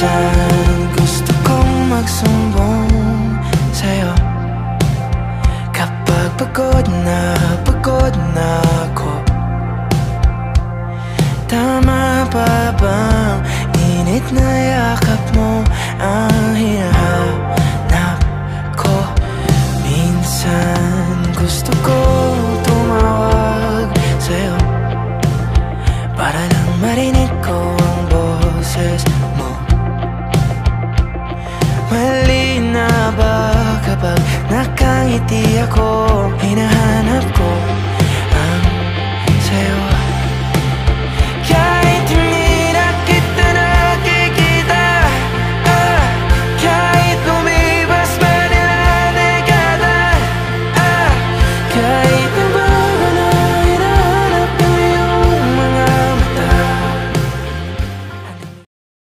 Minsan gusto kong magsumbong sa'yo kapag pagod na ako. Tama pa bang init na yakap mo ang hinahanap ko? Minsan gusto ko tumawag sa'yo para lang marinig ko ang boses mo. Mali na ba kapag nakangiti ako?